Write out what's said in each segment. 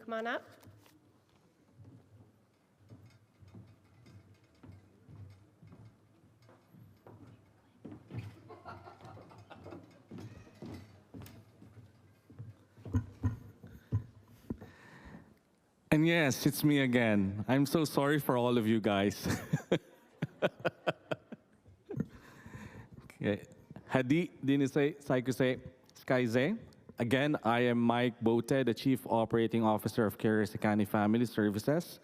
come on up. And yes, it's me again. I'm so sorry for all of you guys. Okay. Hadi Dinisay Saikuse Skyze. Again, I am Mike Bote, the Chief Operating Officer of Sekani Family Services.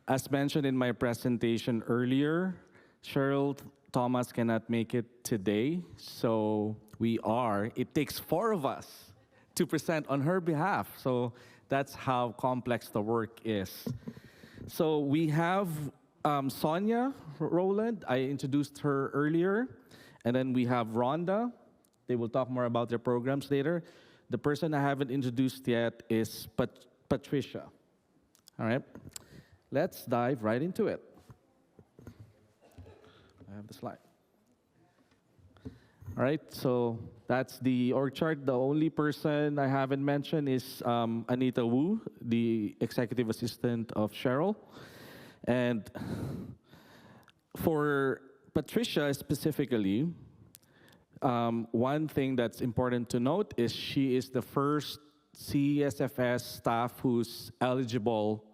As mentioned in my presentation earlier, Cheryl Thomas cannot make it today, so it takes 4 of us to present on her behalf. So that's how complex the work is. So we have Sonya, Rowland. I introduced her earlier. And then we have Rhonda. They will talk more about their programs later. The person I haven't introduced yet is Patricia. All right, let's dive right into it. I have the slide. All right, so that's the org chart. The only person I haven't mentioned is Anita Wu, the executive assistant of Cheryl. And for Patricia specifically, one thing that's important to note is she is the first CSFS staff who's eligible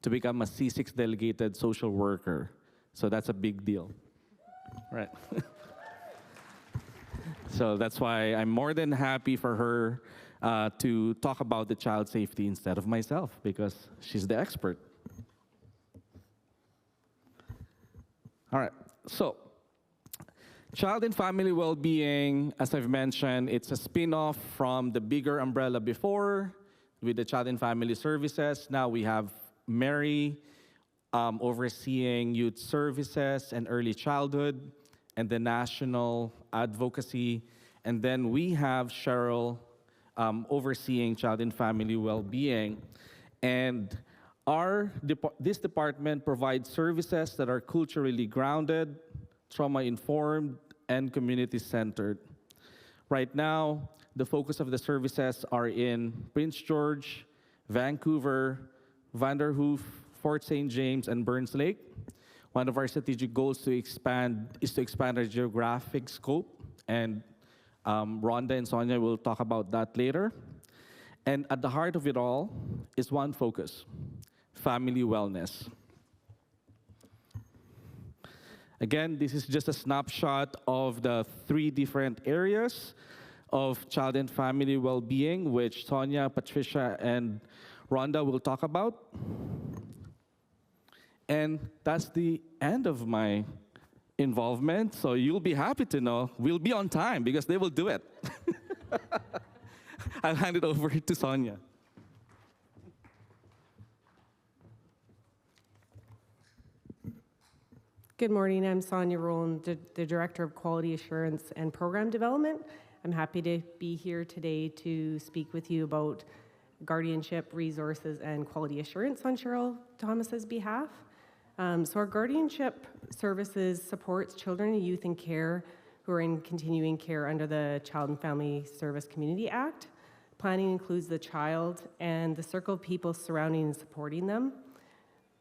to become a C6 delegated social worker. So that's a big deal, right? So that's why I'm more than happy for her to talk about the child safety instead of myself, because she's the expert. All right, so child and family well-being, as I've mentioned, it's a spin-off from the bigger umbrella before with the Child and Family Services. Now we have Mary overseeing youth services and early childhood and the national advocacy. And then we have Cheryl overseeing child and family well-being. And this department provides services that are culturally grounded, trauma-informed, and community-centered. Right now, the focus of the services are in Prince George, Vancouver, Vanderhoof, Fort St. James, and Burns Lake. One of our strategic goals is to expand our geographic scope, and Rhonda and Sonya will talk about that later. And at the heart of it all is one focus: family wellness. Again, this is just a snapshot of the 3 different areas of child and family well-being, which Sonya, Patricia, and Rhonda will talk about. And that's the end of my involvement, so you'll be happy to know we'll be on time because they will do it. I'll hand it over to Sonya. Good morning, I'm Sonya Rowland, the Director of Quality Assurance and Program Development. I'm happy to be here today to speak with you about guardianship, resources, and quality assurance on Cheryl Thomas's behalf. So our guardianship services supports children and youth in care who are in continuing care under the Child and Family Service Community Act. Planning includes the child and the circle of people surrounding and supporting them.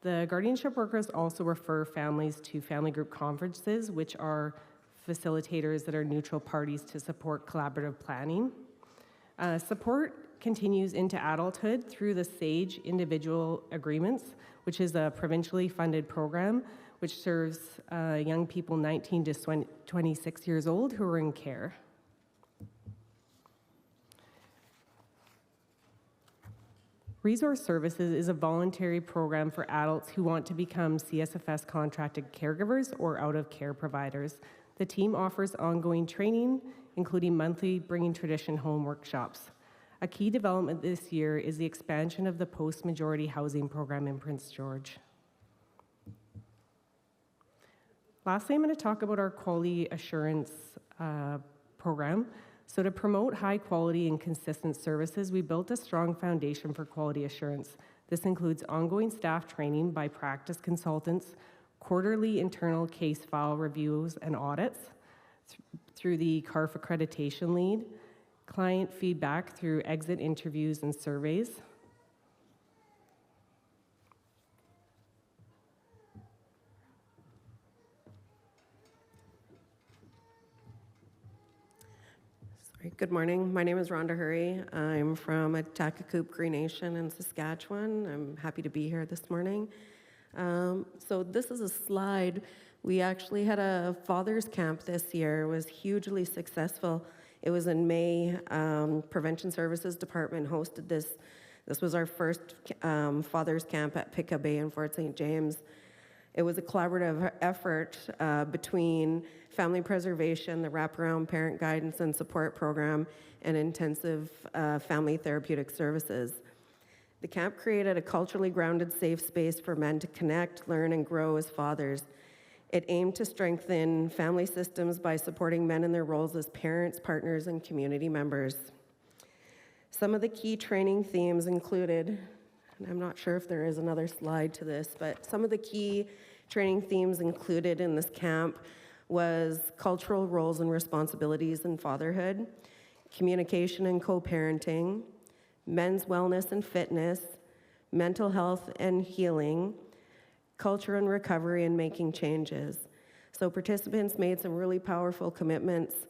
The guardianship workers also refer families to family group conferences, which are facilitators that are neutral parties to support collaborative planning. Support continues into adulthood through the SAGE individual agreements, which is a provincially funded program which serves young people 19 to 26 years old who are in care. Resource Services is a voluntary program for adults who want to become CSFS contracted caregivers or out-of-care providers. The team offers ongoing training, including monthly Bringing Tradition Home workshops. A key development this year is the expansion of the post-majority housing program in Prince George. Lastly, I'm going to talk about our quality assurance program. So to promote high quality and consistent services, we built a strong foundation for quality assurance. This includes ongoing staff training by practice consultants, quarterly internal case file reviews and audits through the CARF accreditation lead, client feedback through exit interviews and surveys, Right, good morning. My name is Rhonda Hourie. I'm from Atakakoop Cree Nation in Saskatchewan. I'm happy to be here this morning. So this is a slide. We actually had a Father's Camp this year. It was hugely successful. It was in May. Prevention Services Department hosted this. This was our first Father's Camp at Pica Bay in Fort St. James. It was a collaborative effort between family preservation, the wraparound parent guidance and support program, and intensive family therapeutic services. The camp created a culturally grounded safe space for men to connect, learn, and grow as fathers. It aimed to strengthen family systems by supporting men in their roles as parents, partners, and community members. Some of the key training themes included, and I'm not sure if there is another slide to this, but some of the key training themes included in this camp was cultural roles and responsibilities in fatherhood, communication and co-parenting, men's wellness and fitness, mental health and healing, culture and recovery, and making changes. So participants made some really powerful commitments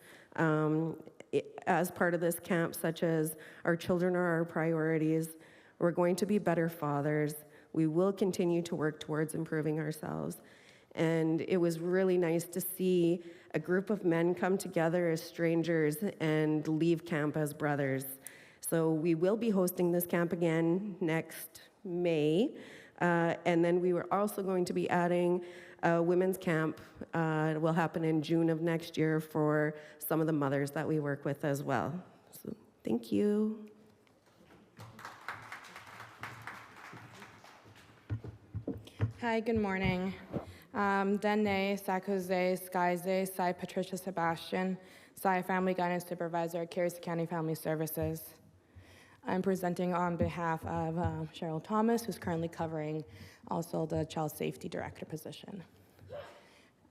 as part of this camp, such as our children are our priorities, we're going to be better fathers, we will continue to work towards improving ourselves. And it was really nice to see a group of men come together as strangers and leave camp as brothers. So we will be hosting this camp again next May. And then we were also going to be adding a women's camp. It will happen in June of next year for some of the mothers that we work with as well. So thank you. Hi, good morning. Dene, Sakose, Skyze, Sai Patricia Sebastian, Sai Family Guidance Supervisor at Carey County Family Services. I'm presenting on behalf of Cheryl Thomas, who's currently covering also the Child Safety Director position.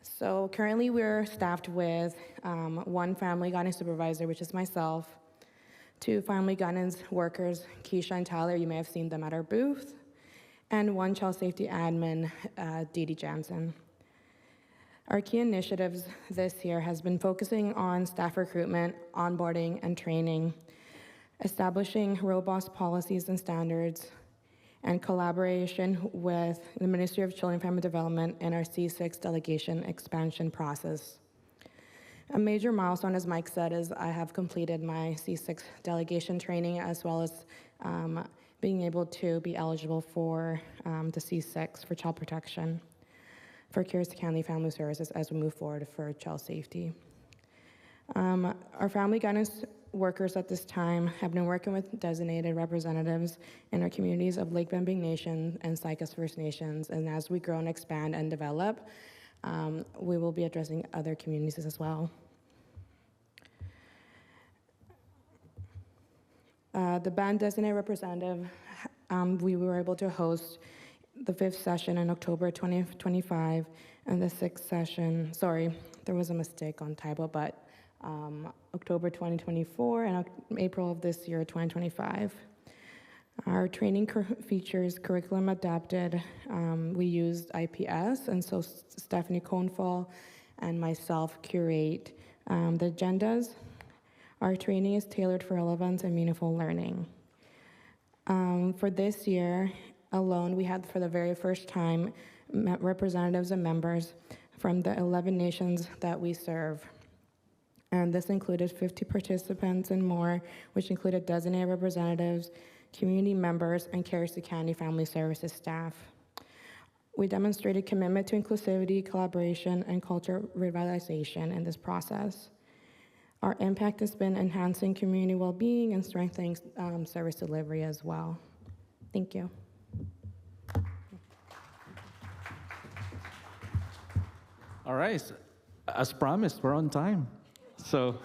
So currently we're staffed with one Family Guidance Supervisor, which is myself, two Family Guidance workers, Keisha and Tyler, you may have seen them at our booth, and one Child Safety Admin, Dee Dee Jansen. Our key initiatives this year has been focusing on staff recruitment, onboarding, and training, establishing robust policies and standards, and collaboration with the Ministry of Children and Family Development and our C6 delegation expansion process. A major milestone, as Mike said, is I have completed my C6 delegation training, as well as being able to be eligible for the C6 for child protection for Carey County Family Services as we move forward for child safety. Our family guidance workers at this time have been working with designated representatives in our communities of Lake Bembing Nation and Sycus First Nations, and as we grow and expand and develop, we will be addressing other communities as well. The band designated representative, we were able to host the 5th session in October 2025, and the 6th session, sorry, there was a mistake on typo, but October 2024 and April of this year, 2025. Our training features curriculum adapted. We used IPS, and so Stephanie Cohnfall and myself curate the agendas. Our training is tailored for relevance and meaningful learning. For this year alone, we had for the very first time representatives and members from the 11 nations that we serve. And this included 50 participants and more, which included designated representatives, community members, and Carey County Family Services staff. We demonstrated commitment to inclusivity, collaboration, and culture revitalization in this process. Our impact has been enhancing community well-being and strengthening service delivery as well. Thank you. All right, as promised, we're on time. So